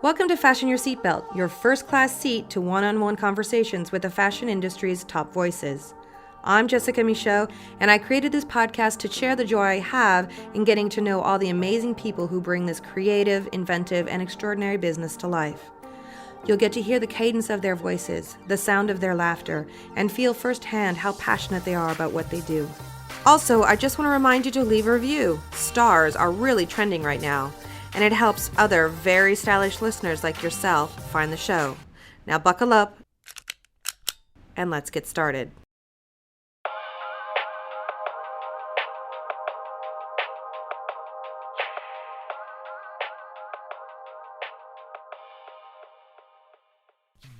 Welcome to Fashion Your Seatbelt, your first-class seat to one-on-one conversations with the fashion industry's top voices. I'm Jessica Michaud, and I created this podcast to share the joy I have in getting to know all the amazing people who bring this creative, inventive, and extraordinary business to life. You'll get to hear the cadence of their voices, the sound of their laughter, and feel firsthand how passionate they are about what they do. Also, I just want to remind you to leave a review. Stars are really trending right now, and it helps other very stylish listeners like yourself find the show. Now buckle up, and let's get started.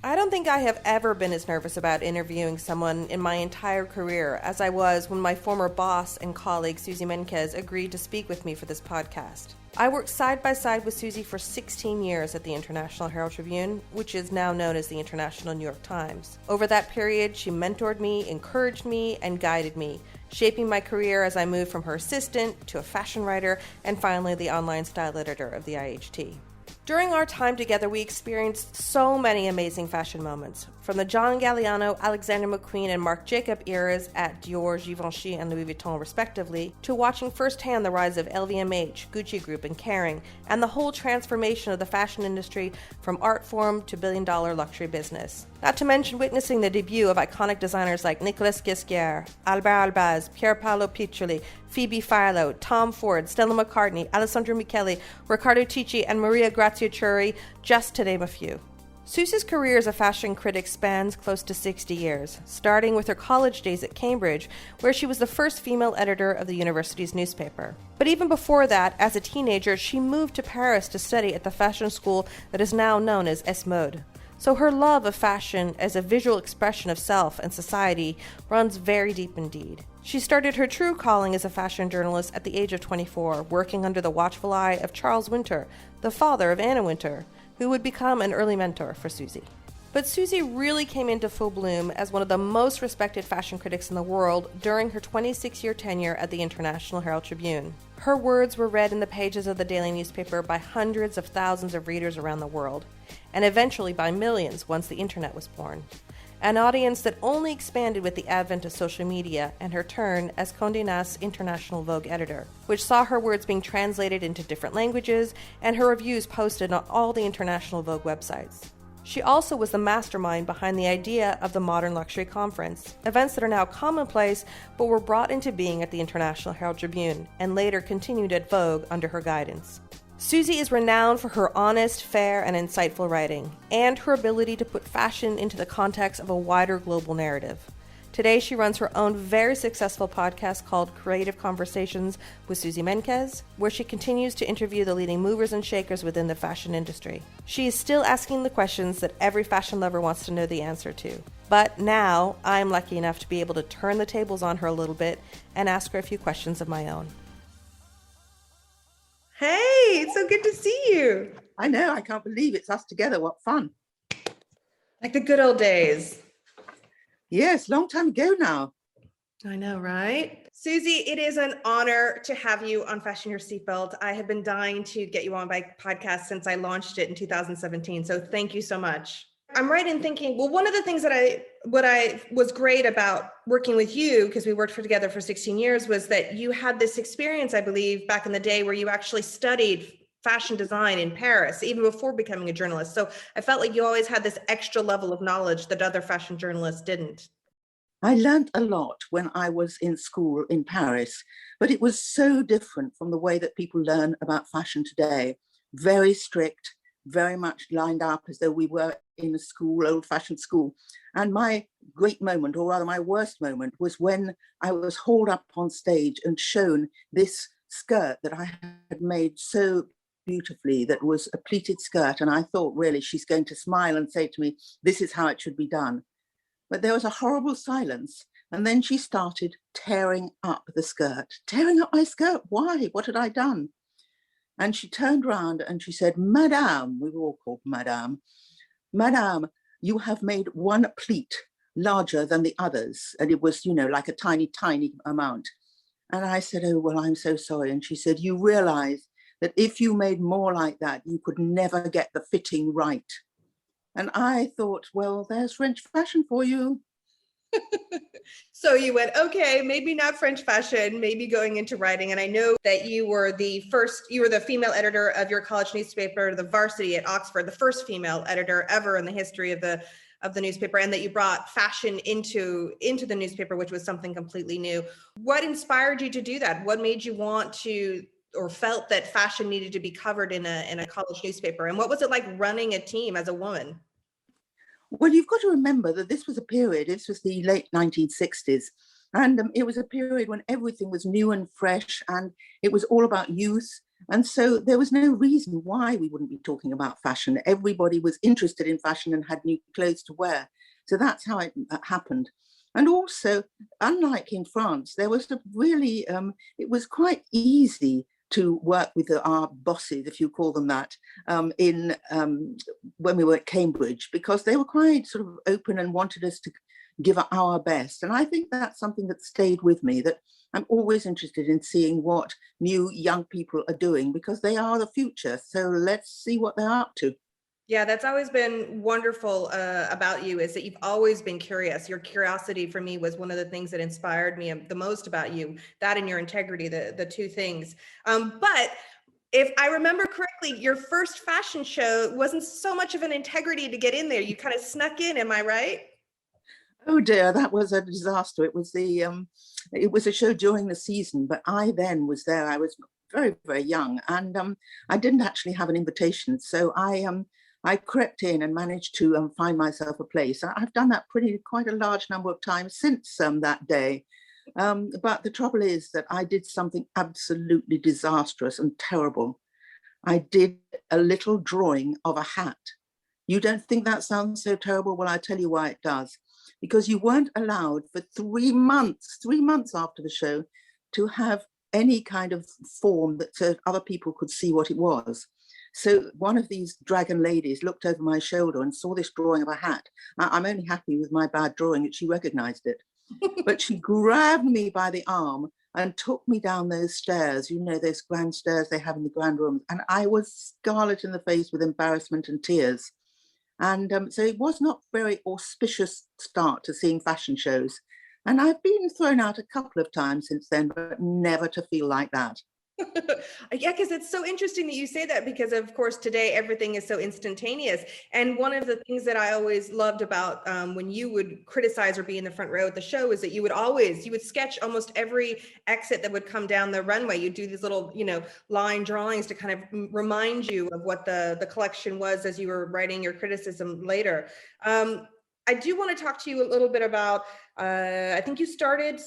I don't think I have ever been as nervous about interviewing someone in my entire career as I was when my former boss and colleague Suzy Menkes agreed to speak with me for this podcast. I worked side by side with Suzy for 16 years at the International Herald Tribune, which is now known as the International New York Times. Over that period, she mentored me, encouraged me, and guided me, shaping my career as I moved from her assistant to a fashion writer and finally the online style editor of the IHT. During our time together, we experienced so many amazing fashion moments, from the John Galliano, Alexander McQueen, and Marc Jacob eras at Dior, Givenchy, and Louis Vuitton respectively, to watching firsthand the rise of LVMH, Gucci Group, and Kering, and the whole transformation of the fashion industry from art form to billion-dollar luxury business. Not to mention witnessing the debut of iconic designers like Nicolas Ghesquière, Albert Albaz, Pier Paolo Piccioli, Phoebe Philo, Tom Ford, Stella McCartney, Alessandro Michele, Riccardo Tisci, and Maria Grazia Chiuri, just to name a few. Suzy's career as a fashion critic spans close to 60 years, starting with her college days at Cambridge, where she was the first female editor of the university's newspaper. But even before that, as a teenager, she moved to Paris to study at the fashion school that is now known as Es Mode. So her love of fashion as a visual expression of self and society runs very deep indeed. She started her true calling as a fashion journalist at the age of 24, working under the watchful eye of Charles Winter, the father of Anna Winter, who would become an early mentor for Suzy. But Suzy really came into full bloom as one of the most respected fashion critics in the world during her 26-year tenure at the International Herald Tribune. Her words were read in the pages of the daily newspaper by hundreds of thousands of readers around the world, and eventually by millions once the internet was born. An audience that only expanded with the advent of social media and her turn as Condé Nast's International Vogue editor, which saw her words being translated into different languages and her reviews posted on all the International Vogue websites. She also was the mastermind behind the idea of the Modern Luxury Conference, events that are now commonplace but were brought into being at the International Herald Tribune and later continued at Vogue under her guidance. Suzy is renowned for her honest, fair, and insightful writing, and her ability to put fashion into the context of a wider global narrative. Today, she runs her own very successful podcast called Creative Conversations with Suzy Menkes, where she continues to interview the leading movers and shakers within the fashion industry. She is still asking the questions that every fashion lover wants to know the answer to. But now, I'm lucky enough to be able to turn the tables on her a little bit and ask her a few questions of my own. Hey, it's so good to see you. I know, I can't believe it's us together. What fun. Like the good old days. Yes, long time ago now. I know, right? Suzy, it is an honor to have you on Fashion Your Seatbelt. I have been dying to get you on my podcast since I launched it in 2017. So thank you so much. I'm right in thinking, well, one of the things that I was great about working with you, because we worked together for 16 years, was that you had this experience, I believe, back in the day where you actually studied fashion design in Paris, even before becoming a journalist. So I felt like you always had this extra level of knowledge that other fashion journalists didn't. I learned a lot when I was in school in Paris, but it was so different from the way that people learn about fashion today. Very strict, very much lined up as though we were in a school, old-fashioned school. And my great moment, or rather my worst moment, was when I was hauled up on stage and shown this skirt that I had made so beautifully, that was a pleated skirt. And I thought, really, she's going to smile and say to me, this is how it should be done. But there was a horrible silence. And then she started tearing up the skirt. Tearing up my skirt? Why? What had I done? And she turned round and she said, Madame, we were all called Madame, Madame, you have made one pleat larger than the others. And it was, like a tiny, tiny amount. And I said, oh, well, I'm so sorry. And she said, you realize that if you made more like that, you could never get the fitting right. And I thought, well, there's French fashion for you. So you went, okay, maybe not French fashion, maybe going into writing. And I know that you were the female editor of your college newspaper, The Varsity at Oxford, the first female editor ever in the history of the newspaper, and that you brought fashion into the newspaper, which was something completely new. What inspired you to do that? What made you want to, or felt that fashion needed to be covered in a college newspaper? And what was it like running a team as a woman? Well, you've got to remember that this was the late 1960s. And it was a period when everything was new and fresh, and it was all about youth. And so there was no reason why we wouldn't be talking about fashion. Everybody was interested in fashion and had new clothes to wear. So that's how it happened. And also, unlike in France, there was it was quite easy to work with our bosses, if you call them that, when we were at Cambridge, because they were quite sort of open and wanted us to give our best. And I think that's something that stayed with me, that I'm always interested in seeing what new young people are doing, because they are the future. So let's see what they're up to. Yeah, that's always been wonderful about you, is that you've always been curious. Your curiosity for me was one of the things that inspired me the most about you, that and your integrity, the two things. But if I remember correctly, your first fashion show wasn't so much of an integrity to get in there. You kind of snuck in, am I right? Oh dear, that was a disaster. It was a show during the season, but I then was there. I was very, very young, and I didn't actually have an invitation. So I crept in and managed to find myself a place. I've done that quite a large number of times since that day. But the trouble is that I did something absolutely disastrous and terrible. I did a little drawing of a hat. You don't think that sounds so terrible? Well, I tell you why it does. Because you weren't allowed for 3 months after the show, to have any kind of form that so other people could see what it was. So one of these dragon ladies looked over my shoulder and saw this drawing of a hat. I'm only happy with my bad drawing that she recognized it. But she grabbed me by the arm and took me down those stairs, those grand stairs they have in the grand rooms. And I was scarlet in the face with embarrassment and tears. And so it was not a very auspicious start to seeing fashion shows. And I've been thrown out a couple of times since then, but never to feel like that. Yeah, because it's so interesting that you say that, because of course today everything is so instantaneous. And one of the things that I always loved about when you would criticize or be in the front row at the show is that you would sketch almost every exit that would come down the runway. You'd do these little, line drawings to kind of remind you of what the collection was as you were writing your criticism later. I do want to talk to you a little bit about, I think you started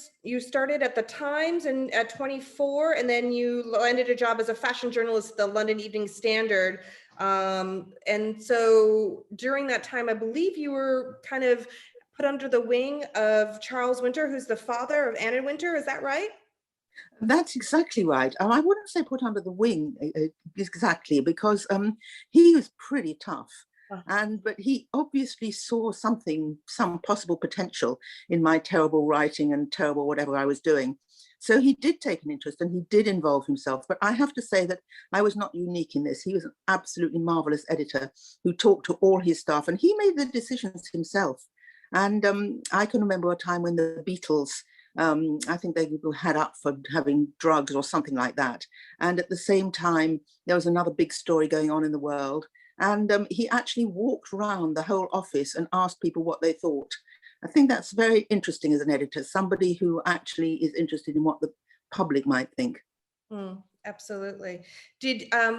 at the Times and at 24, and then you landed a job as a fashion journalist at the London Evening Standard. And so during that time, I believe you were kind of put under the wing of Charles Winter, who's the father of Anna Winter. Is that right? That's exactly right. I wouldn't say put under the wing exactly, because he was pretty tough. But he obviously saw some possible potential in my terrible writing and terrible whatever I was doing. So he did take an interest and he did involve himself. But I have to say that I was not unique in this. He was an absolutely marvelous editor who talked to all his staff, and he made the decisions himself. And I can remember a time when the Beatles, I think they were had up for having drugs or something like that. And at the same time, there was another big story going on in the world. And he actually walked around the whole office and asked people what they thought. I think that's very interesting as an editor, somebody who actually is interested in what the public might think. Absolutely.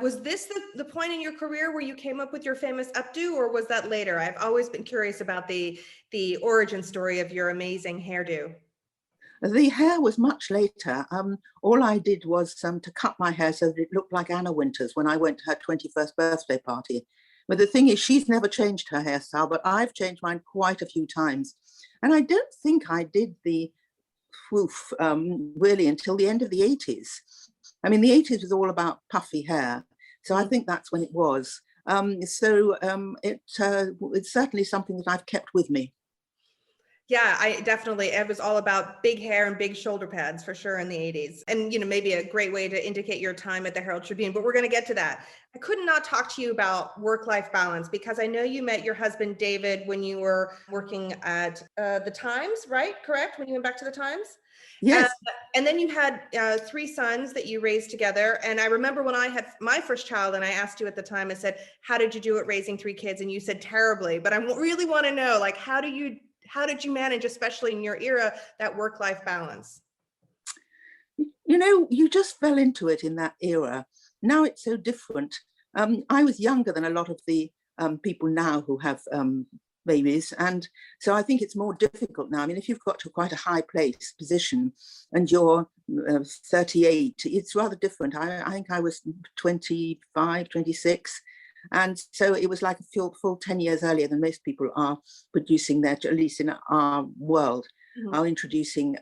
Was this the point in your career where you came up with your famous updo, or was that later? I've always been curious about the origin story of your amazing hairdo. The hair was much later. All I did was to cut my hair so that it looked like Anna Wintour's when I went to her 21st birthday party. But the thing is, she's never changed her hairstyle, but I've changed mine quite a few times. And I don't think I did the woof really until the end of the 80s. I mean, the 80s was all about puffy hair. So I think that's when it was. It's certainly something that I've kept with me. Yeah, I definitely, it was all about big hair and big shoulder pads for sure in the 80s. And, maybe a great way to indicate your time at the Herald Tribune, but we're going to get to that. I could not talk to you about work-life balance because I know you met your husband, David, when you were working at the Times, right? Correct? When you went back to the Times? Uh, Yes. and then you had 3 sons that you raised together. And I remember when I had my first child and I asked you at the time, I said, how did you do it raising 3 kids? And you said terribly, but I really want to know, like, how did you manage, especially in your era, that work-life balance? You just fell into it in that era. Now it's so different. I was younger than a lot of the people now who have babies. And so I think it's more difficult now. I mean, if you've got to quite a high place position and you're 38, it's rather different. I think I was 25, 26. And so it was like a full 10 years earlier than most people are producing their, at least in our world, are introducing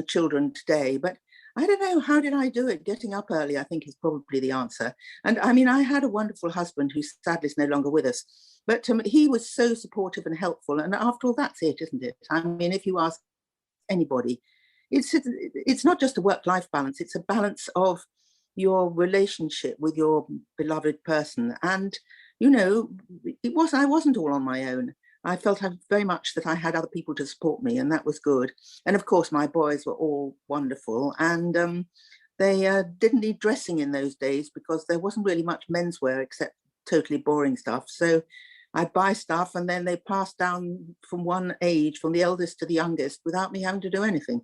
children today. But I don't know, how did I do it? Getting up early, I think, is probably the answer. And I mean, I had a wonderful husband who sadly is no longer with us, but he was so supportive and helpful. And after all, that's it, isn't it? I mean, if you ask anybody, it's not just a work-life balance, it's a balance of your relationship with your beloved person. And, I wasn't all on my own. I felt very much that I had other people to support me, and that was good. And of course, my boys were all wonderful, and they didn't need dressing in those days because there wasn't really much menswear except totally boring stuff. So I'd buy stuff, and then they passed down from one age, from the eldest to the youngest, without me having to do anything.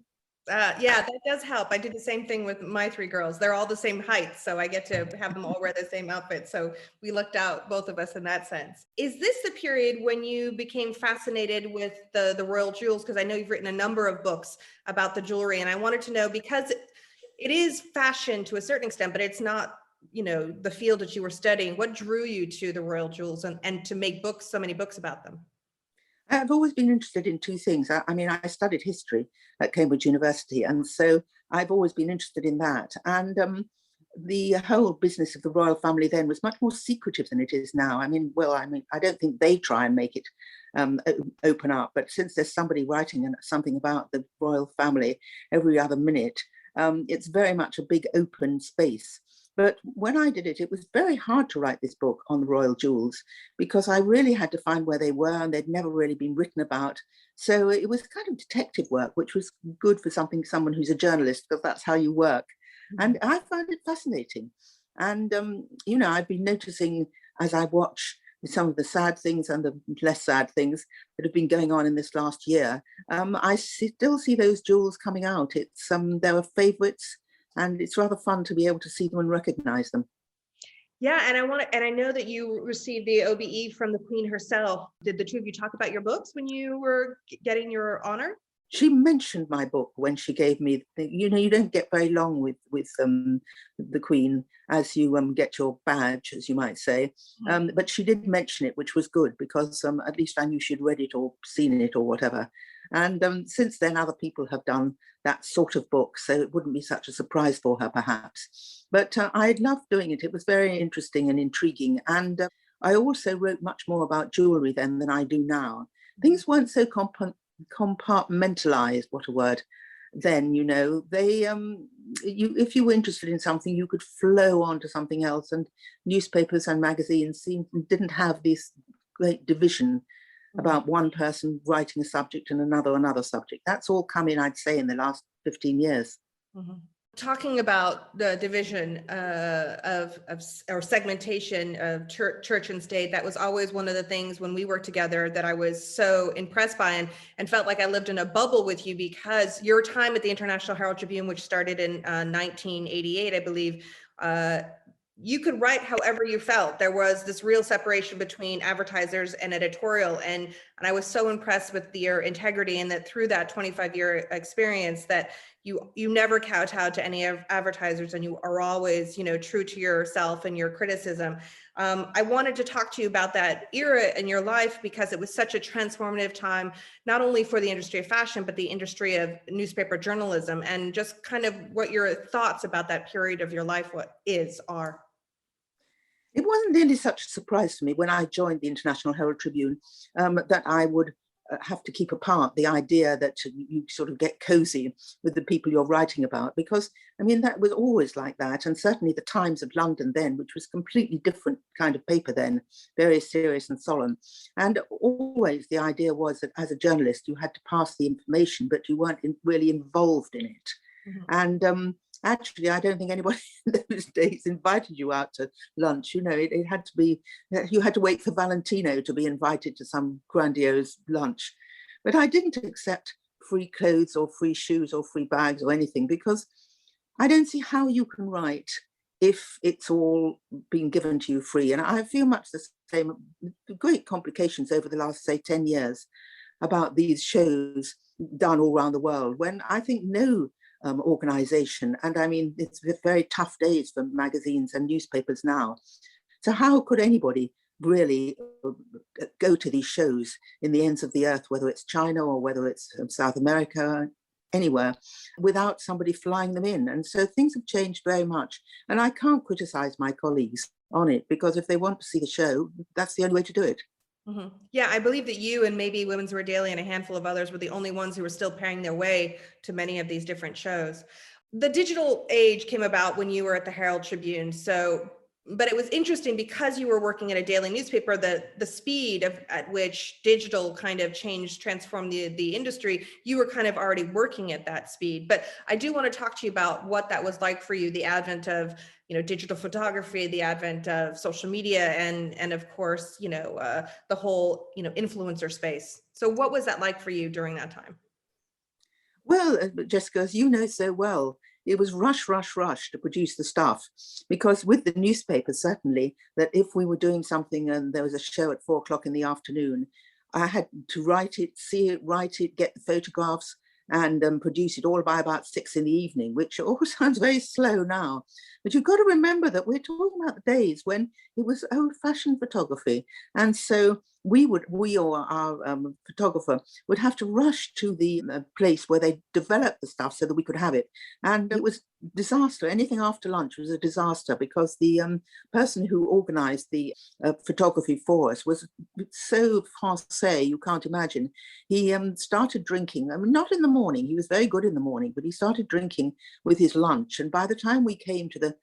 Yeah, that does help. I did the same thing with my 3 girls. They're all the same height, so I get to have them all wear the same outfit. So we lucked out, both of us, in that sense. Is this the period when you became fascinated with the royal jewels? Because I know you've written a number of books about the jewelry, and I wanted to know, because it is fashion to a certain extent, but it's not, the field that you were studying. What drew you to the royal jewels and to make books, so many books about them? I've always been interested in two things. I mean, I studied history at Cambridge University, and so I've always been interested in that. And the whole business of the royal family then was much more secretive than it is now. I mean, I don't think they try and make it open up, but since there's somebody writing something about the royal family every other minute, it's very much a big open space. But when I did it, it was very hard to write this book on the royal jewels because I really had to find where they were, and they'd never really been written about. So it was kind of detective work, which was good for someone who's a journalist, because that's how you work. And I found it fascinating. And, I've been noticing as I watch some of the sad things and the less sad things that have been going on in this last year, I still see those jewels coming out. There were favorites, and it's rather fun to be able to see them and recognize them. Yeah, and I know that you received the OBE from the Queen herself. Did the two of you talk about your books when you were getting your honor? She mentioned my book when she gave me, you don't get very long with the Queen as you get your badge, as you might say. But she did mention it, which was good, because at least I knew she'd read it or seen it or whatever. And since then, other people have done that sort of book, so it wouldn't be such a surprise for her, perhaps. But I loved doing it. It was very interesting and intriguing. And I also wrote much more about jewellery then than I do now. Things weren't so compartmentalized, what a word, then. They if you were interested in something, you could flow on to something else, and newspapers and magazines didn't have this great division about one person writing a subject and another subject. That's all come in, I'd say, in the last 15 years. Talking about the division or segmentation of church and state, that was always one of the things when we worked together that I was so impressed by, and felt like I lived in a bubble with you, because your time at the International Herald Tribune, which started in 1988, I believe, you could write however you felt. There was this real separation between advertisers and editorial. And I was so impressed with your integrity, and that through that 25-year experience, that you never kowtowed to any of advertisers, and you are always, true to yourself and your criticism. I wanted to talk to you about that era in your life, because it was such a transformative time, not only for the industry of fashion, but the industry of newspaper journalism, and just kind of what your thoughts about that period of your life are. It wasn't really such a surprise to me when I joined the International Herald Tribune that I would have to keep apart the idea that you sort of get cozy with the people you're writing about, because I mean that was always like that. And certainly the Times of London then, which was completely different kind of paper then, very serious and solemn. And always the idea was that as a journalist you had to pass the information, but you weren't really involved in it. Mm-hmm. And actually, I don't think anybody in those days invited you out to lunch. You know, it had to be, you had to wait for Valentino to be invited to some grandiose lunch. But I didn't accept free clothes or free shoes or free bags or anything, because I don't see how you can write if it's all being given to you free. And I feel much the same, great complications over the last, say, 10 years about these shows done all around the world, when I think no organization, and I mean it's very tough days for magazines and newspapers now, so how could anybody really go to these shows in the ends of the earth, whether it's China or whether it's South America, anywhere, without somebody flying them in? And so things have changed very much, and I can't criticize my colleagues on it, because if they want to see the show, that's the only way to do it. Mm-hmm. Yeah, I believe that you and maybe Women's Wear Daily and a handful of others were the only ones who were still paying their way to many of these different shows. The digital age came about when you were at the Herald Tribune. So, but it was interesting because you were working at a daily newspaper, the speed at which digital kind of transformed the industry, you were kind of already working at that speed. But I do want to talk to you about what that was like for you, the advent of, digital photography, the advent of social media, and of course, the whole, influencer space. So what was that like for you during that time? Well, Jessica, as you know so well, it was rush, rush, rush to produce the stuff, because with the newspaper, certainly, that if we were doing something and there was a show at 4 o'clock in the afternoon, I had to write it, see it, write it, get the photographs, and produce it all by about 6 in the evening, which all sounds very slow now. But you've got to remember that we're talking about the days when it was old-fashioned photography. And so we or our photographer would have to rush to the place where they developed the stuff so that we could have it. And it was disaster. Anything after lunch was a disaster, because the person who organized the photography for us was so français, you can't imagine. He started drinking, I mean, not in the morning, he was very good in the morning, but he started drinking with his lunch. And by the time we came to the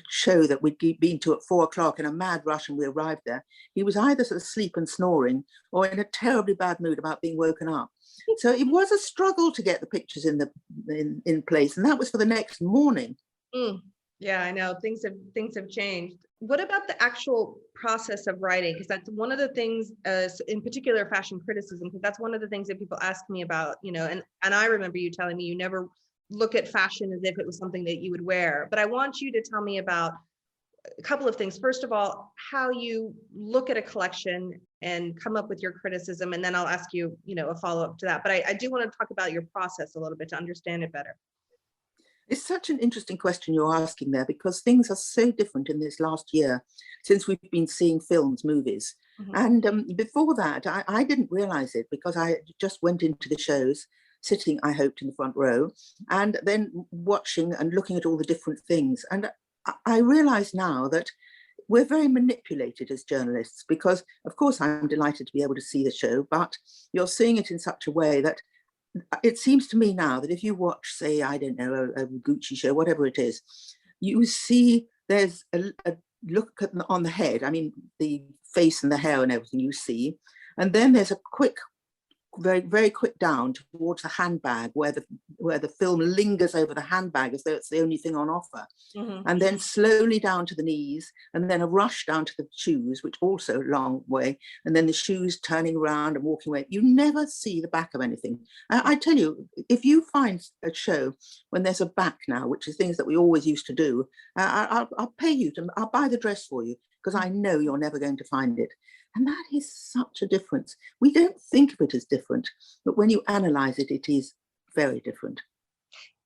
show that we'd been to at 4 o'clock in a mad rush and we arrived there, he was either sort of asleep and snoring or in a terribly bad mood about being woken up. So it was a struggle to get the pictures in place, and that was for the next morning. Yeah, I know things have changed. What about the actual process of writing? Because that's one of the things, in particular fashion criticism, because that's one of the things that people ask me about, and I remember you telling me you never look at fashion as if it was something that you would wear. But I want you to tell me about a couple of things. First of all, how you look at a collection and come up with your criticism, and then I'll ask you, a follow-up to that. But I do want to talk about your process a little bit to understand it better. It's such an interesting question you're asking there, because things are so different in this last year since we've been seeing films, movies. Mm-hmm. And before that, I didn't realize it, because I just went into the shows, sitting, I hoped, in the front row, and then watching and looking at all the different things. And I realize now that we're very manipulated as journalists, because, of course, I'm delighted to be able to see the show, but you're seeing it in such a way that it seems to me now that if you watch, say, I don't know, a Gucci show, whatever it is, you see there's a look on the head, I mean, the face and the hair and everything you see, and then there's a quick, very, very quick down towards the handbag, where the film lingers over the handbag as though it's the only thing on offer. Mm-hmm. And then slowly down to the knees, and then a rush down to the shoes, which also a long way, and then the shoes turning around and walking away. You never see the back of anything. I tell you, if you find a show when there's a back now, which is things that we always used to do, I'll pay you I'll buy the dress for you, because I know you're never going to find it. And that is such a difference. We don't think of it as different, but when you analyze it, it is very different.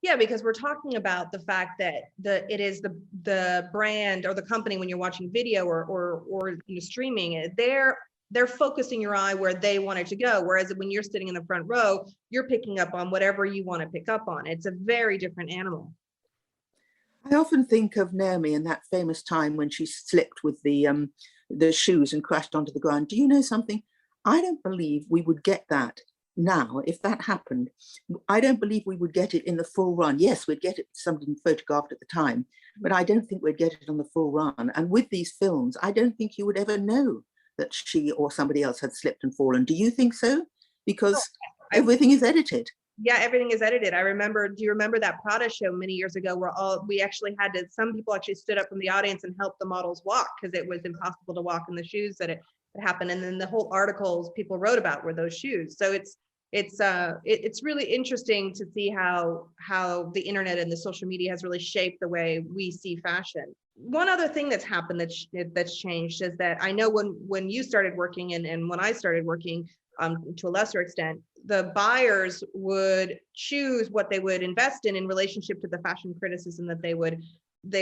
Yeah, because we're talking about the fact that it is the brand or the company, when you're watching video or streaming, they're focusing your eye where they want it to go. Whereas when you're sitting in the front row, you're picking up on whatever you want to pick up on. It's a very different animal. I often think of Naomi in that famous time when she slipped with the shoes and crashed onto the ground. Do you know something? I don't believe we would get that now. If that happened, I don't believe we would get it in the full run. Yes, we'd get it something photographed at the time, but I don't think we'd get it on the full run. And with these films, I don't think you would ever know that she or somebody else had slipped and fallen. Do you think so? Because everything is edited. Yeah, everything is edited. I remember, do you remember that Prada show many years ago where we actually had to, some people actually stood up from the audience and helped the models walk because it was impossible to walk in the shoes that it happened. And then the whole articles people wrote about were those shoes. So it's really interesting to see how the internet and the social media has really shaped the way we see fashion. One other thing that's happened that's changed is that I know when you started working and when I started working, to a lesser extent, the buyers would choose what they would invest in relationship to the fashion criticism that they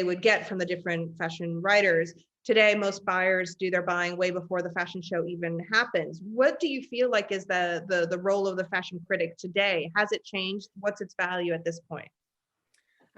would get from the different fashion writers. Today, most buyers do their buying way before the fashion show even happens. What do you feel like is the role of the fashion critic today? Has it changed? What's its value at this point?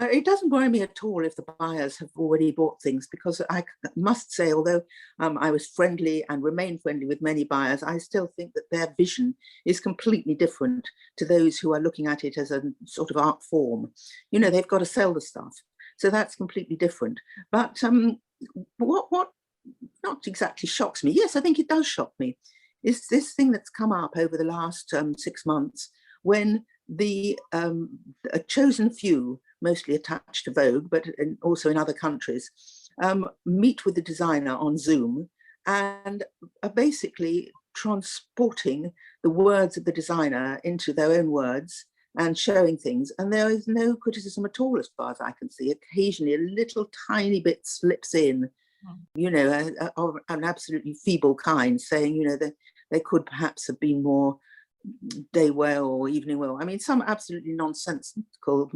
It doesn't worry me at all if the buyers have already bought things, because I must say, although I was friendly and remain friendly with many buyers, I still think that their vision is completely different to those who are looking at it as a sort of art form. You know, they've got to sell the stuff. So that's completely different. But what not exactly shocks me, yes, I think it does shock me, is this thing that's come up over the last 6 months when a chosen few, mostly attached to Vogue, but also in other countries, meet with the designer on Zoom and are basically transporting the words of the designer into their own words and showing things. And there is no criticism at all, as far as I can see. Occasionally, a little tiny bit slips in, you know, of an absolutely feeble kind, saying, you know, that they could perhaps have been more day wear or evening wear. I mean, some absolutely nonsensical,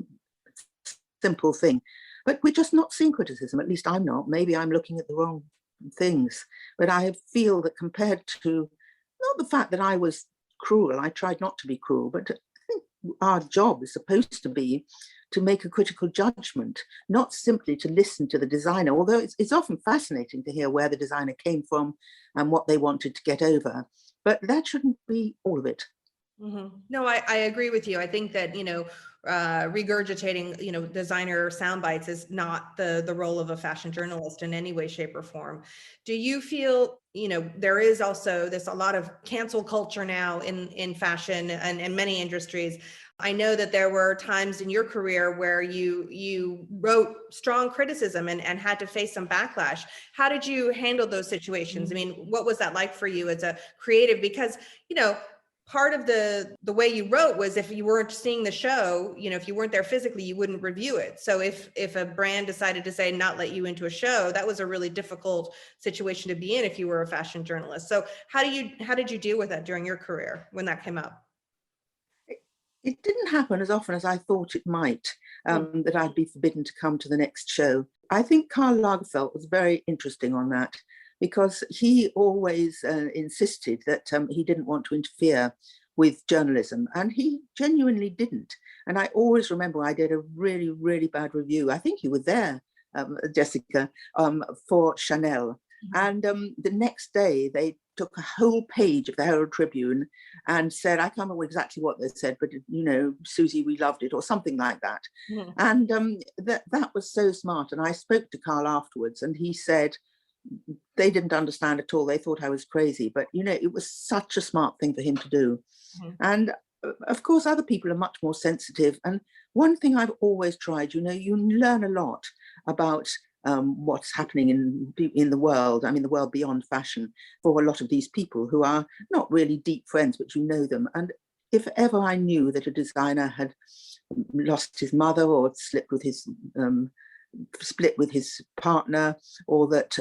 simple thing. But we're just not seeing criticism. At least I'm not. Maybe I'm looking at the wrong things. But I feel that compared to, not the fact that I was cruel, I tried not to be cruel, but I think our job is supposed to be to make a critical judgment, not simply to listen to the designer, although it's often fascinating to hear where the designer came from and what they wanted to get over. But that shouldn't be all of it. Mm-hmm. No, I agree with you. I think that, regurgitating, designer sound bites is not the role of a fashion journalist in any way, shape, or form. Do you feel, there is also a lot of cancel culture now in fashion and in many industries. I know that there were times in your career where you wrote strong criticism and had to face some backlash. How did you handle those situations? I mean, what was that like for you as a creative? Because, part of the way you wrote was if you weren't seeing the show, if you weren't there physically, you wouldn't review it. So if a brand decided to say not let you into a show, that was a really difficult situation to be in if you were a fashion journalist. So how did you deal with that during your career when that came up? It didn't happen as often as I thought it might, that I'd be forbidden to come to the next show. I think Karl Lagerfeld was very interesting on that, because he always insisted that he didn't want to interfere with journalism, and he genuinely didn't. And I always remember I did a really, really bad review. I think you were there, Jessica, for Chanel. And the next day they took a whole page of the Herald Tribune and said, I can't remember exactly what they said, but, Suzy, we loved it, or something like that. Mm-hmm. And that was so smart. And I spoke to Karl afterwards, and he said, they didn't understand at all. They thought I was crazy, but it was such a smart thing for him to do. Mm-hmm. And of course, other people are much more sensitive. And one thing I've always tried, you learn a lot about what's happening in the world. I mean, the world beyond fashion, for a lot of these people who are not really deep friends, but you know them. And if ever I knew that a designer had lost his mother or slipped with his split with his partner, or that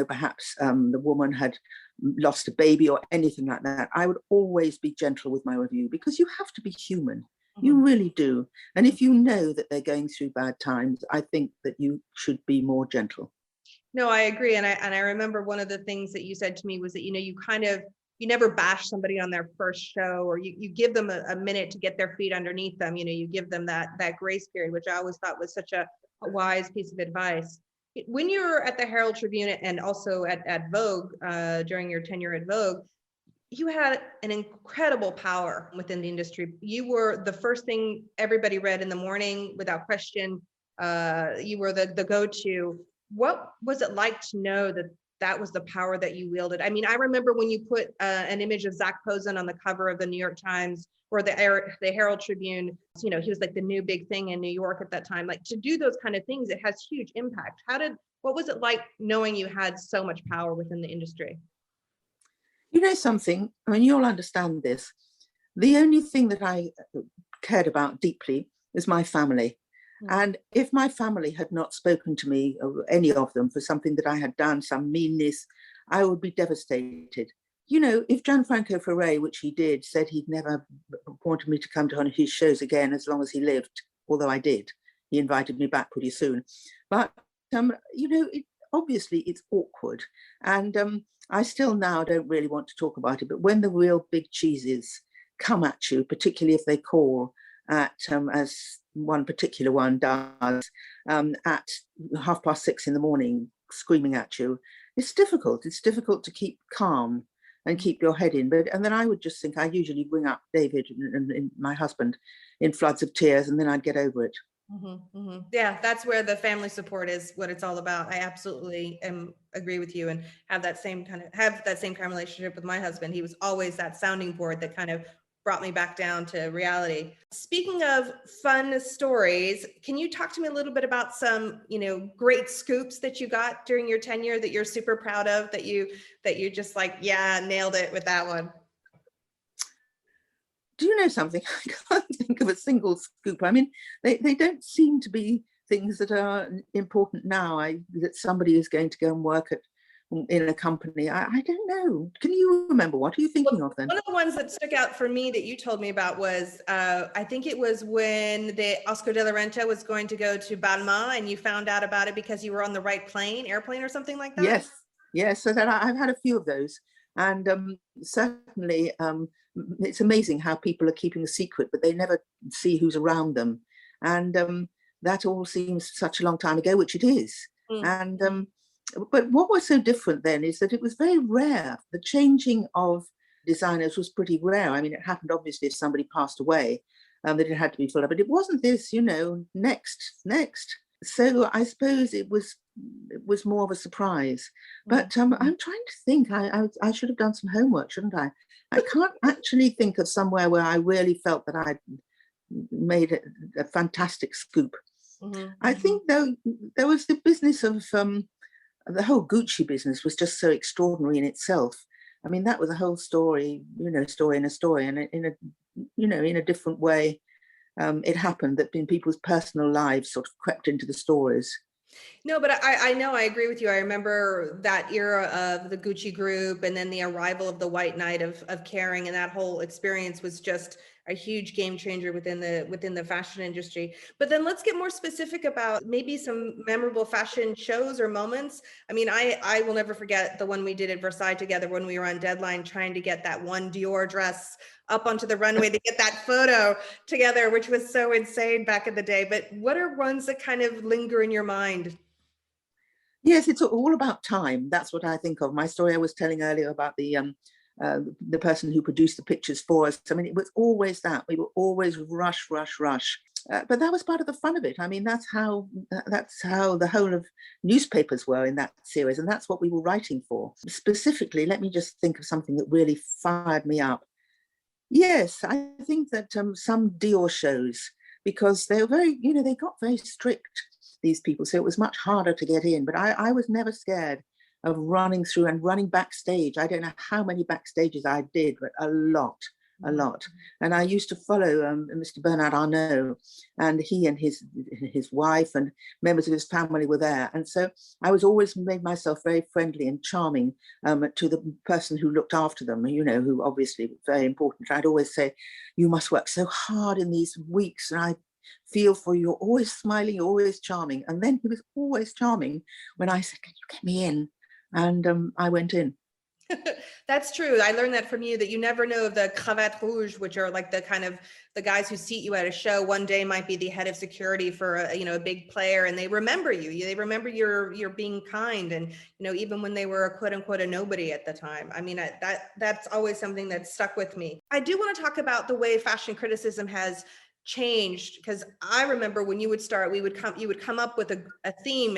perhaps the woman had lost a baby or anything like that, I would always be gentle with my review, because you have to be human. Mm-hmm. You really do. And if you know that they're going through bad times, I think that you should be more gentle. No, I agree. And I remember one of the things that you said to me was that, you never bash somebody on their first show, or you give them a minute to get their feet underneath them. You give them that grace period, which I always thought was such a wise piece of advice. When you were at the Herald Tribune and also at Vogue, during your tenure at Vogue, you had an incredible power within the industry. You were the first thing everybody read in the morning without question. You were the go-to. What was it like to know that that was the power that you wielded? I mean, I remember when you put an image of Zach Posen on the cover of the New York Times or the Herald Tribune. You know, he was like the new big thing in New York at that time. Like, to do those kind of things, it has huge impact. What was it like knowing you had so much power within the industry? You know something, I mean, you'll understand this. The only thing that I cared about deeply is my family. And if my family had not spoken to me, or any of them, for something that I had done, some meanness, I would be devastated. You know, if Gianfranco Ferré, which he did, said he'd never wanted me to come to one of his shows again as long as he lived, although I did, he invited me back pretty soon. But, you know, obviously it's awkward. And I still now don't really want to talk about it, but when the real big cheeses come at you, particularly if they call at, as one particular one does, at 6:30 in the morning, screaming at you, it's difficult. It's difficult to keep calm and keep your head in. And then I would just think, I usually bring up David and my husband in floods of tears, and then I'd get over it. Mm-hmm, mm-hmm. Yeah, that's where the family support is what it's all about. I absolutely agree with you, and have that same kind of relationship with my husband. He was always that sounding board that kind of brought me back down to reality. Speaking of fun stories, can you talk to me a little bit about some, you know, great scoops that you got during your tenure that you're super proud of, that you just like, yeah, nailed it with that one? Do you know something? I can't think of a single scoop. I mean, they don't seem to be things that are important now. That somebody is going to go and work in a company. I don't know. Can you remember? What are you thinking of then? One of the ones that stuck out for me that you told me about was, I think it was when the Oscar de la Renta was going to go to Balmain, and you found out about it because you were on the right airplane or something like that? Yes. So that I've had a few of those. And certainly it's amazing how people are keeping a secret, but they never see who's around them. And that all seems such a long time ago, which it is. And but what was so different then is that it was very rare. The changing of designers was pretty rare. I mean, it happened obviously if somebody passed away, that it had to be filled up, but it wasn't this, you know, next. So I suppose it was more of a surprise. But I'm trying to think. I should have done some homework, shouldn't I? I can't actually think of somewhere where I really felt that I'd made a fantastic scoop. I think though there was the business of the whole Gucci business was just so extraordinary in itself. I mean, that was a whole story, you know, story in a story, and in a different way. It happened that in people's personal lives sort of crept into the stories. No, but I know, I agree with you. I remember that era of the Gucci group, and then the arrival of the White Knight of Kering, and that whole experience was just a huge game changer within the fashion industry. But then let's get more specific about maybe some memorable fashion shows or moments. I mean, I will never forget the one we did at Versailles together when we were on deadline trying to get that one Dior dress up onto the runway to get that photo together, which was so insane back in the day. But what are ones that kind of linger in your mind? Yes, it's all about time. That's what I think of. My story I was telling earlier about the person who produced the pictures for us. I mean, it was always that. We were always rush. But that was part of the fun of it. I mean, that's how the whole of newspapers were in that series, and that's what we were writing for. Specifically, let me just think of something that really fired me up. Yes, I think that some Dior shows, because they were very, you know, they got very strict, these people, so it was much harder to get in. But I was never scared of running through and running backstage. I don't know how many backstages I did, but a lot. And I used to follow Mr. Bernard Arnault, and he and his wife and members of his family were there. And so I was always made myself very friendly and charming to the person who looked after them, you know, who obviously was very important. I'd always say, you must work so hard in these weeks, and I feel for you. You're always smiling, you're always charming. And then he was always charming when I said, can you get me in? And I went in. That's true. I learned that from you, that you never know of the cravate rouge, which are like the kind of the guys who seat you at a show. One day might be the head of security for a big player, and they remember you. They remember your being kind, and even when they were a quote unquote a nobody at the time. I mean, that's always something that's stuck with me. I do want to talk about the way fashion criticism has changed, because I remember when you would start, you would come up with a theme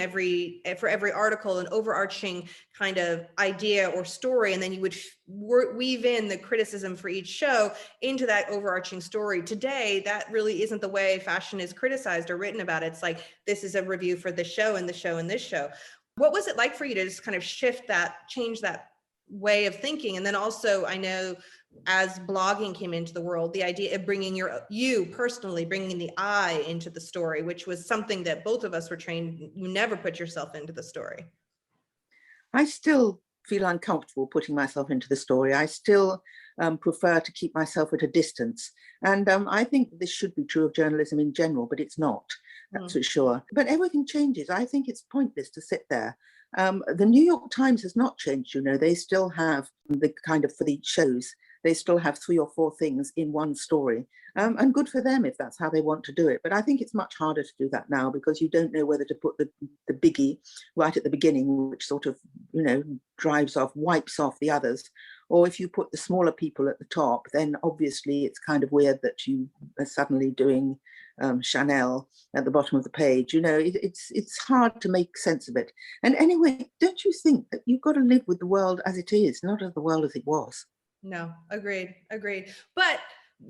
for every article, an overarching kind of idea or story, and then you would weave in the criticism for each show into that overarching story. Today, that really isn't the way fashion is criticized or written about. It's like, this is a review for the show and the show and this show. What was it like for you to just kind of change that way of thinking? And then also, I know as blogging came into the world, the idea of bringing you personally bringing the I into the story, which was something that both of us were trained. You never put yourself into the story. I still feel uncomfortable putting myself into the story. I still prefer to keep myself at a distance. And I think this should be true of journalism in general, but it's not, that's for sure. But everything changes. I think it's pointless to sit there. The New York Times has not changed, they still have the kind of, for the shows, they still have 3 or 4 things in one story. And good for them if that's how they want to do it. But I think it's much harder to do that now, because you don't know whether to put the biggie right at the beginning, which sort of, wipes off the others. Or if you put the smaller people at the top, then obviously it's kind of weird that you are suddenly doing Chanel at the bottom of the page. It's hard to make sense of it. And anyway, don't you think that you've got to live with the world as it is, not as the world as it was? No, agreed. But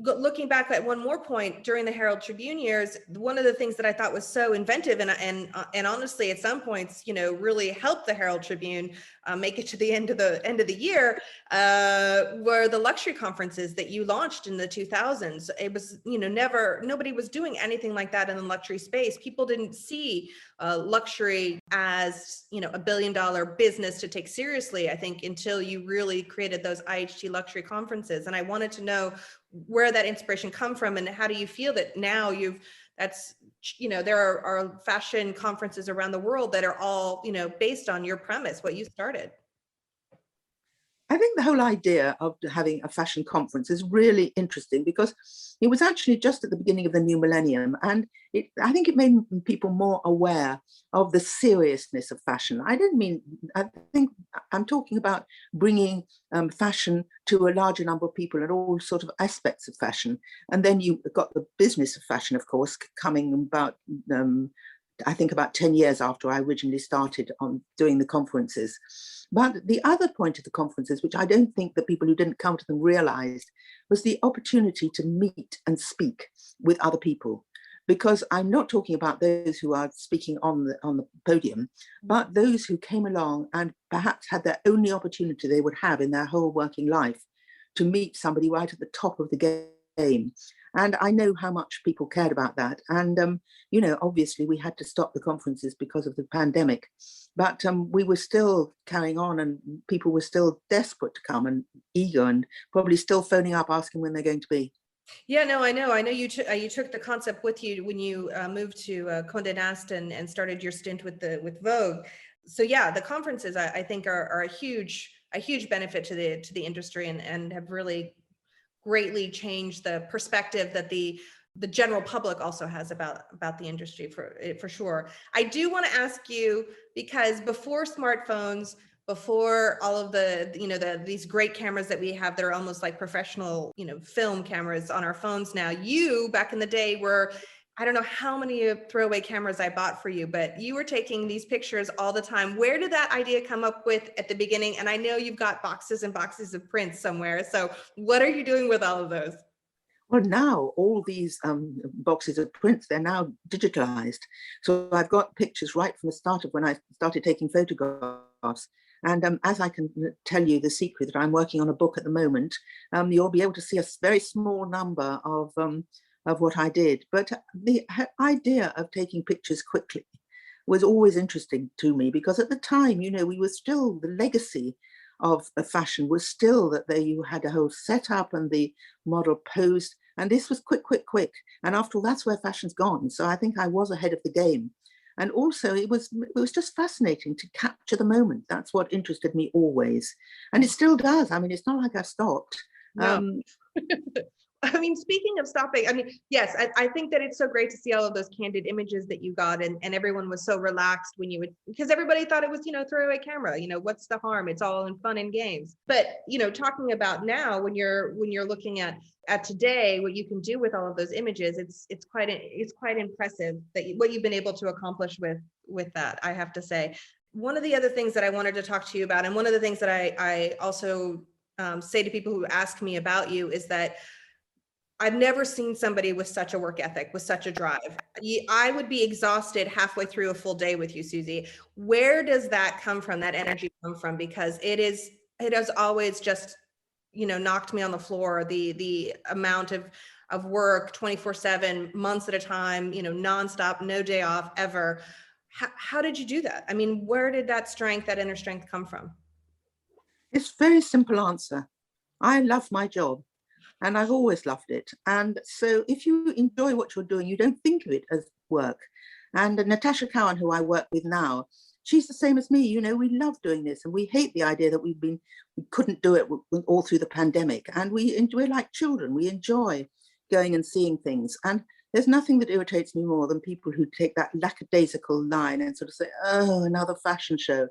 looking back at one more point, during the Herald Tribune years, one of the things that I thought was so inventive and honestly at some points, really helped the Herald Tribune make it to the end of the year, were the luxury conferences that you launched in the 2000s. It was, nobody was doing anything like that in the luxury space. People didn't see luxury as, a $1 billion business to take seriously, I think, until you really created those IHT luxury conferences. And I wanted to know where that inspiration come from, and how do you feel that now there are fashion conferences around the world that are all, based on your premise, what you started. I think the whole idea of having a fashion conference is really interesting, because it was actually just at the beginning of the new millennium, and I think it made people more aware of the seriousness of fashion. I think I'm talking about bringing fashion to a larger number of people and all sort of aspects of fashion. And then you got the business of fashion, of course, coming about I think about 10 years after I originally started on doing the conferences. But the other point of the conferences, which I don't think that people who didn't come to them realized, was the opportunity to meet and speak with other people. Because I'm not talking about those who are speaking on the podium, but those who came along and perhaps had their only opportunity they would have in their whole working life to meet somebody right at the top of the game. And I know how much people cared about that. And, obviously we had to stop the conferences because of the pandemic, but we were still carrying on, and people were still desperate to come and eager, and probably still phoning up asking when they're going to be. Yeah, no, I know you took the concept with you when you moved to Condé Nast and started your stint with Vogue. So yeah, the conferences I think are a huge benefit to the industry, and have really greatly changed the perspective that the general public also has about the industry for sure. I do want to ask you, because before smartphones, before all of these great cameras that we have that are almost like professional, film cameras on our phones now, you back in the day were, I don't know how many throwaway cameras I bought for you, but you were taking these pictures all the time. Where did that idea come up with at the beginning? And I know you've got boxes and boxes of prints somewhere. So what are you doing with all of those? Well, now all these boxes of prints, they're now digitalized. So I've got pictures right from the start of when I started taking photographs. And as I can tell you the secret that I'm working on a book at the moment, you'll be able to see a very small number of what I did. But the idea of taking pictures quickly was always interesting to me, because at the time, we were still, the legacy of fashion was still that you had a whole setup and the model posed, and this was quick. And after all, that's where fashion's gone. So I think I was ahead of the game. And also it was just fascinating to capture the moment. That's what interested me always. And it still does. I mean, it's not like I've stopped. No. I mean, speaking of stopping, I mean, yes, I think that it's so great to see all of those candid images that you got, and everyone was so relaxed when you would, because everybody thought it was, throwaway camera, what's the harm? It's all in fun and games. But, talking about now, when you're looking at today, what you can do with all of those images, it's quite impressive that what you've been able to accomplish with that, I have to say. One of the other things that I wanted to talk to you about, and one of the things that I also say to people who ask me about you, is that I've never seen somebody with such a work ethic, with such a drive. I would be exhausted halfway through a full day with you, Suzy. Where does that come from, that energy come from? Because it has always just, knocked me on the floor, the amount of work 24/7, months at a time, nonstop, no day off ever. How did you do that? I mean, where did that strength, that inner strength come from? It's a very simple answer. I love my job. And I've always loved it. And so if you enjoy what you're doing, you don't think of it as work. And Natasha Cowan, who I work with now, she's the same as me. We love doing this, and we hate the idea that we couldn't do it all through the pandemic. And we're like children. We enjoy going and seeing things. And there's nothing that irritates me more than people who take that lackadaisical line and sort of say, oh, another fashion show.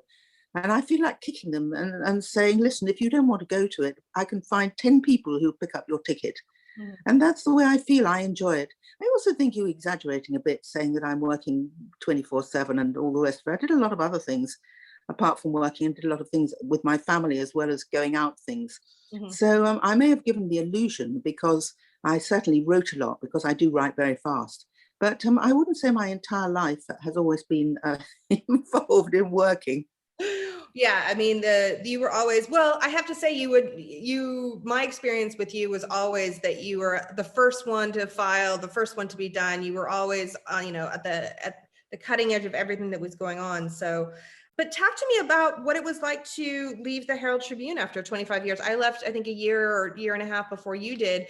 And I feel like kicking them and saying, listen, if you don't want to go to it, I can find 10 people who pick up your ticket. Mm. And that's the way I feel. I enjoy it. I also think you're exaggerating a bit, saying that I'm working 24/7 and all the rest of it. I did a lot of other things apart from working, and did a lot of things with my family as well as going out things. Mm-hmm. So I may have given the illusion, because I certainly wrote a lot, because I do write very fast. But I wouldn't say my entire life has always been involved in working. Yeah, I mean, you were always, well, I have to say my experience with you was always that you were the first one to file, the first one to be done. You were always, at the cutting edge of everything that was going on. So, but talk to me about what it was like to leave the Herald Tribune after 25 years. I left, I think, a year or year and a half before you did.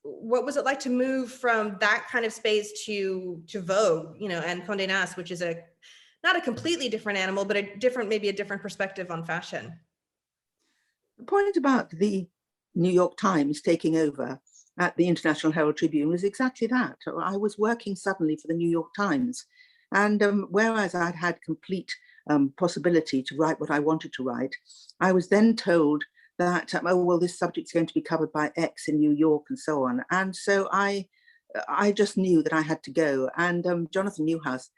What was it like to move from that kind of space to Vogue, and Condé Nast, which is not a completely different animal, but maybe a different perspective on fashion? The point about the New York Times taking over at the International Herald Tribune was exactly that. I was working suddenly for the New York Times. And whereas I'd had complete possibility to write what I wanted to write, I was then told that, this subject's going to be covered by X in New York and so on. And so I just knew that I had to go. And Jonathan Newhouse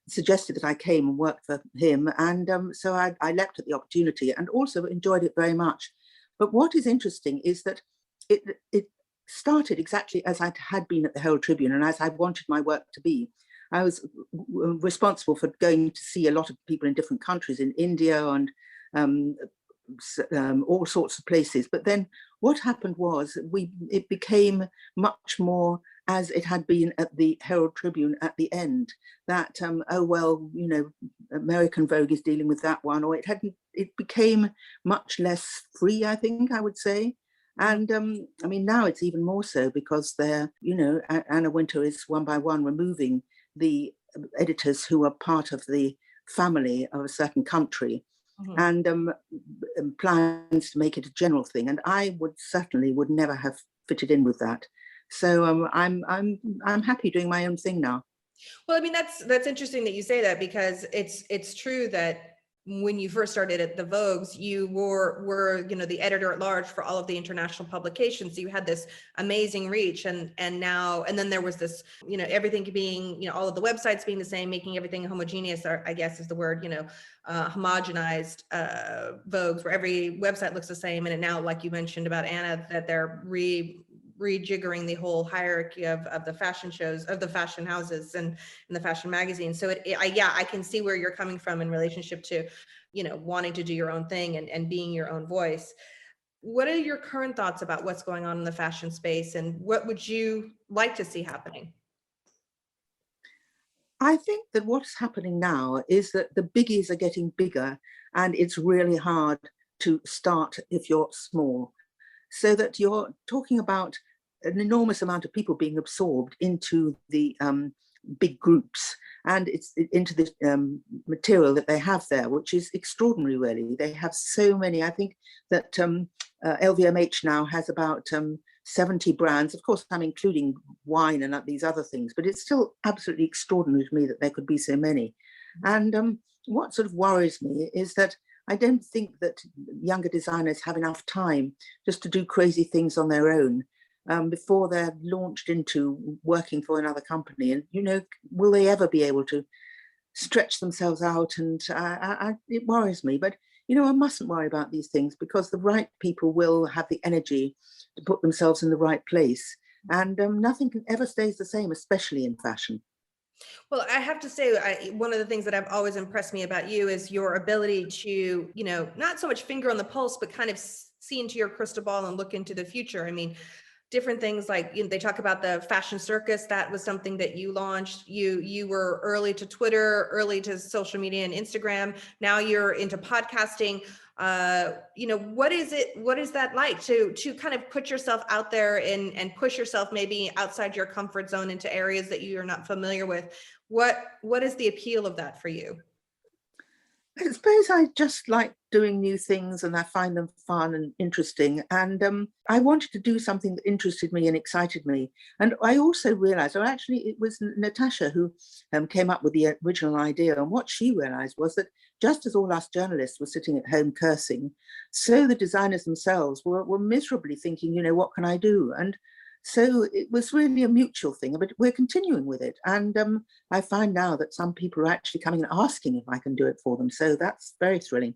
suggested that I came and worked for him. And so I leapt at the opportunity and also enjoyed it very much. But what is interesting is that it started exactly as I had been at the Herald Tribune and as I wanted my work to be. I was responsible for going to see a lot of people in different countries, in India and all sorts of places. But then what happened was it became much more as it had been at the Herald Tribune at the end, that, American Vogue is dealing with that one, or it became much less free, I think I would say. And now it's even more so, because Anna Wintour is one by one removing the editors who are part of the family of a certain country. Mm-hmm. And plans to make it a general thing. And I would never have fitted in with that. So I'm happy doing my own thing now. Well, I mean, that's interesting that you say that, because it's true that when you first started at the Vogues, you were the editor at large for all of the international publications. So you had this amazing reach, and then there was this, everything being, all of the websites being the same, making everything homogeneous, or I guess is the word, homogenized Vogues, where every website looks the same. And now, like you mentioned about Anna, that they're rejiggering the whole hierarchy of the fashion shows, of the fashion houses and the fashion magazines. So I can see where you're coming from in relationship to, wanting to do your own thing and being your own voice. What are your current thoughts about what's going on in the fashion space, and what would you like to see happening? I think that what's happening now is that the biggies are getting bigger, and it's really hard to start if you're small. So that you're talking about an enormous amount of people being absorbed into the big groups, and it's into the material that they have there, which is extraordinary, really. They have so many. I think that LVMH now has about 70 brands. Of course, I'm including wine and these other things, but it's still absolutely extraordinary to me that there could be so many. And what sort of worries me is that I don't think that younger designers have enough time just to do crazy things on their own before they're launched into working for another company. And, will they ever be able to stretch themselves out? And it worries me. But, I mustn't worry about these things, because the right people will have the energy to put themselves in the right place. And nothing can ever stays the same, especially in fashion. Well, I have to say, one of the things that have always impressed me about you is your ability to, not so much finger on the pulse, but kind of see into your crystal ball and look into the future. I mean, different things like, they talk about the fashion circus. That was something that you launched. You were early to Twitter, early to social media and Instagram. Now you're into podcasting. What is that like to kind of put yourself out there and push yourself maybe outside your comfort zone into areas that you are not familiar with? What is the appeal of that for you? I suppose I just like doing new things, and I find them fun and interesting. And I wanted to do something that interested me and excited me. And I also realized, or actually it was Natasha who came up with the original idea. And what she realized was that just as all us journalists were sitting at home cursing, so the designers themselves were miserably thinking, what can I do? And so it was really a mutual thing, but we're continuing with it. And I find now that some people are actually coming and asking if I can do it for them. So that's very thrilling.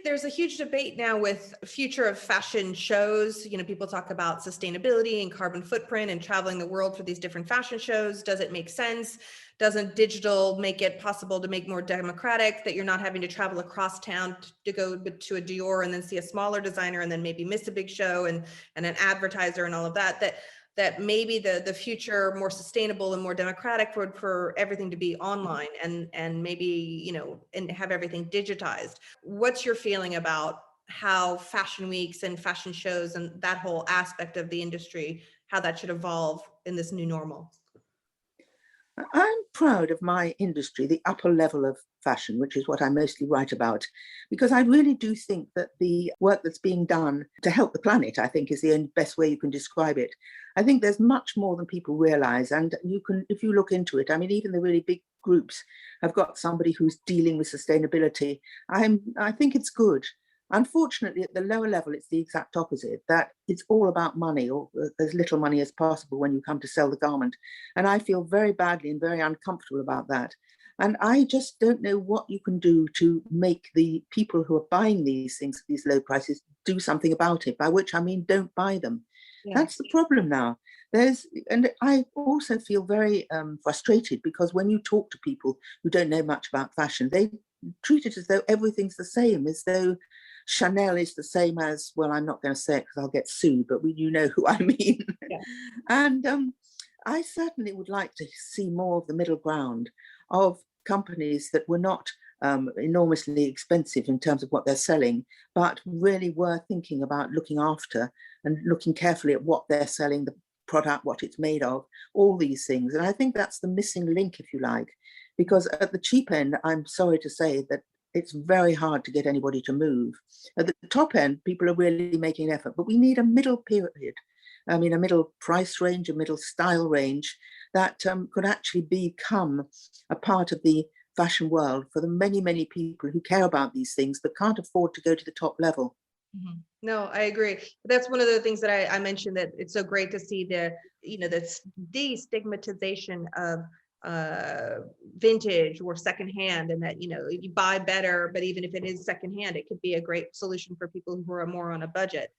There's a huge debate now with future of fashion shows. People talk about sustainability and carbon footprint and traveling the world for these different fashion shows. Does it make sense? Doesn't digital make it possible to make more democratic, that you're not having to travel across town to go to a Dior and then see a smaller designer and then maybe miss a big show and an advertiser and all of that maybe the future more sustainable and more democratic for everything to be online and maybe, and have everything digitized. What's your feeling about how fashion weeks and fashion shows and that whole aspect of the industry, how that should evolve in this new normal? I'm proud of my industry, the upper level of fashion, which is what I mostly write about, because I really do think that the work that's being done to help the planet, I think, is the only best way you can describe it. I think there's much more than people realize. And if you look into it, I mean, even the really big groups have got somebody who's dealing with sustainability. I think it's good. Unfortunately, at the lower level, it's the exact opposite, that it's all about money, or as little money as possible when you come to sell the garment. And I feel very badly and very uncomfortable about that. And I just don't know what you can do to make the people who are buying these things at these low prices do something about it, by which I mean don't buy them. Yeah. That's the problem now. And I also feel very frustrated, because when you talk to people who don't know much about fashion, they treat it as though everything's the same, as though Chanel is the same as, well, I'm not going to say it because I'll get sued, but you know who I mean. Yeah. And I certainly would like to see more of the middle ground of companies that were not enormously expensive in terms of what they're selling, but really were thinking about looking after and looking carefully at what they're selling, the product, what it's made of, all these things. And I think that's the missing link, if you like, because at the cheap end, I'm sorry to say that it's very hard to get anybody to move. At the top end, people are really making an effort, but we need a middle period. I mean, a middle price range, a middle style range that could actually become a part of the fashion world for the many, many people who care about these things but can't afford to go to the top level. Mm-hmm. No, I agree. That's one of the things that I mentioned, that it's so great to see the destigmatization of vintage or secondhand, and that you buy better, but even if it is secondhand, it could be a great solution for people who are more on a budget.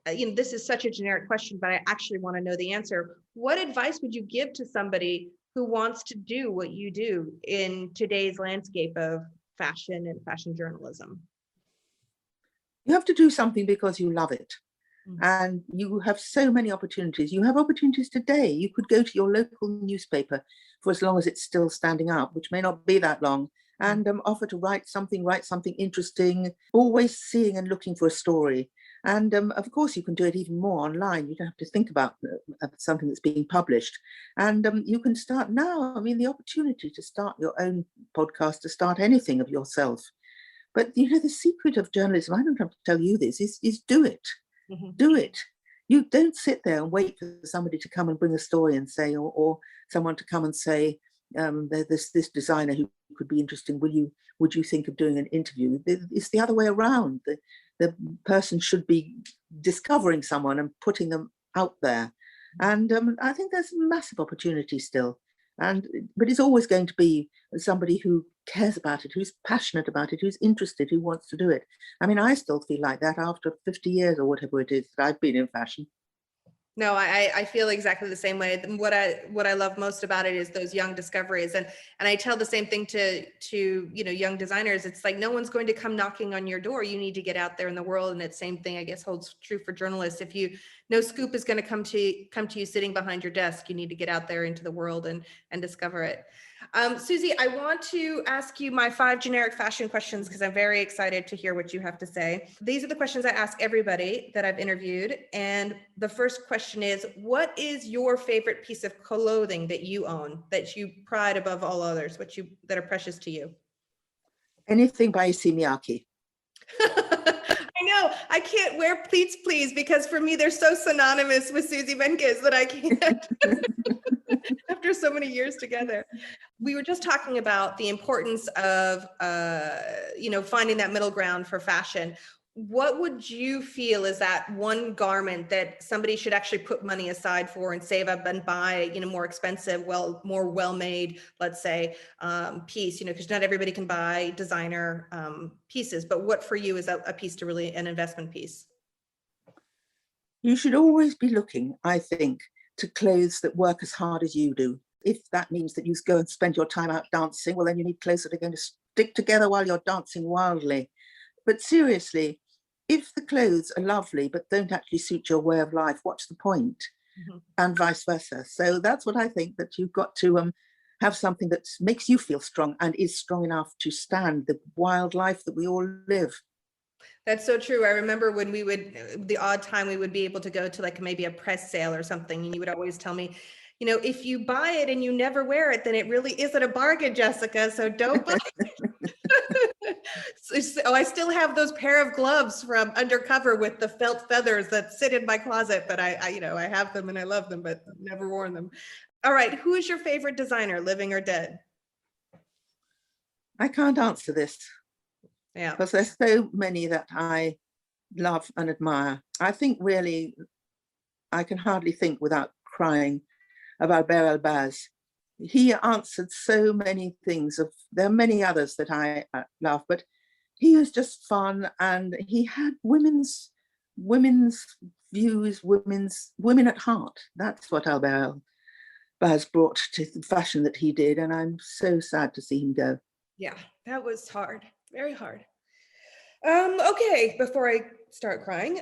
This is such a generic question, but I actually want to know the answer. What advice would you give to somebody who wants to do what you do in today's landscape of fashion and fashion journalism? You have to do something because you love it. And you have so many opportunities. You have opportunities today. You could go to your local newspaper for as long as it's still standing up, which may not be that long, and offer to write something interesting, always seeing and looking for a story. And of course, you can do it even more online. You don't have to think about something that's being published. And you can start now. I mean, the opportunity to start your own podcast, to start anything of yourself. But, the secret of journalism, I don't have to tell you this, is do it. Mm-hmm. Do it. You don't sit there and wait for somebody to come and bring a story and say, or someone to come and say, there's this designer who could be interesting. Would you think of doing an interview? It's the other way around. The person should be discovering someone and putting them out there. And I think there's a massive opportunity still. But it's always going to be somebody who cares about it, who's passionate about it, who's interested, who wants to do it. I mean, I still feel like that after 50 years or whatever it is that I've been in fashion. No, I feel exactly the same way. What I love most about it is those young discoveries, and I tell the same thing to young designers. It's like no one's going to come knocking on your door. You need to get out there in the world, and that same thing I guess holds true for journalists. If no scoop is going to come to you sitting behind your desk, you need to get out there into the world and discover it. Suzy, I want to ask you my 5 generic fashion questions because I'm very excited to hear what you have to say. These are the questions I ask everybody that I've interviewed. And the first question is, what is your favorite piece of clothing that you own, that you pride above all others, that are precious to you? Anything by Miyake. I know, I can't wear pleats, please, because for me, they're so synonymous with Suzy Menkes that I can't. After so many years together. We were just talking about the importance of, finding that middle ground for fashion. What would you feel is that one garment that somebody should actually put money aside for and save up and buy, more expensive, more well-made, let's say, piece, because not everybody can buy designer pieces, but what for you is a piece to really an investment piece? You should always be looking, I think, to clothes that work as hard as you do. If that means that you go and spend your time out dancing, well, then you need clothes that are going to stick together while you're dancing wildly. But seriously, if the clothes are lovely but don't actually suit your way of life, what's the point? Mm-hmm. And vice versa. So that's what I think, that you've got to have something that makes you feel strong and is strong enough to stand the wild life that we all live. That's so true. I remember when the odd time we would be able to go to like maybe a press sale or something, and you would always tell me, if you buy it and you never wear it, then it really isn't a bargain, Jessica. So don't buy it. So I still have those pair of gloves from Undercover with the felt feathers that sit in my closet, but I have them and I love them, but never worn them. All right. Who is your favorite designer, living or dead? I can't answer this. Yeah. Because there's so many that I love and admire. I think really, I can hardly think without crying about Albert Elbaz. He answered so many things. There are many others that I love, but he was just fun, and he had women's views, women at heart. That's what Albert Elbaz brought to the fashion that he did, and I'm so sad to see him go. Yeah, that was hard, very hard. Okay, before I start crying,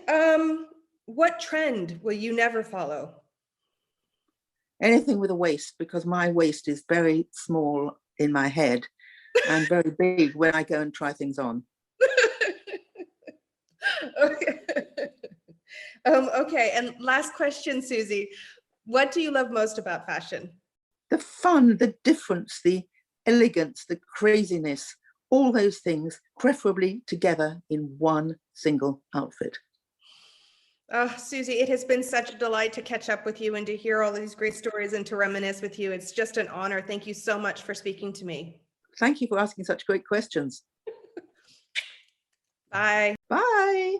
what trend will you never follow? Anything with a waist, because my waist is very small in my head and very big when I go and try things on. Okay. Okay, and last question, Suzy. What do you love most about fashion? The fun, the difference, the elegance, the craziness, all those things, preferably together in one single outfit. Suzy, it has been such a delight to catch up with you and to hear all these great stories and to reminisce with you. It's just an honor. Thank you so much for speaking to me. Thank you for asking such great questions. Bye. Bye.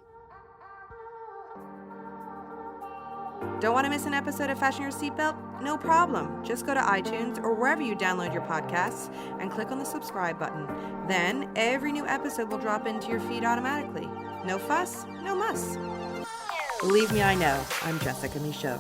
Don't want to miss an episode of Fashion Your Seatbelt? No problem. Just go to iTunes or wherever you download your podcasts and click on the subscribe button. Then every new episode will drop into your feed automatically. No fuss, no muss. Believe me, I know. I'm Jessica Michaud.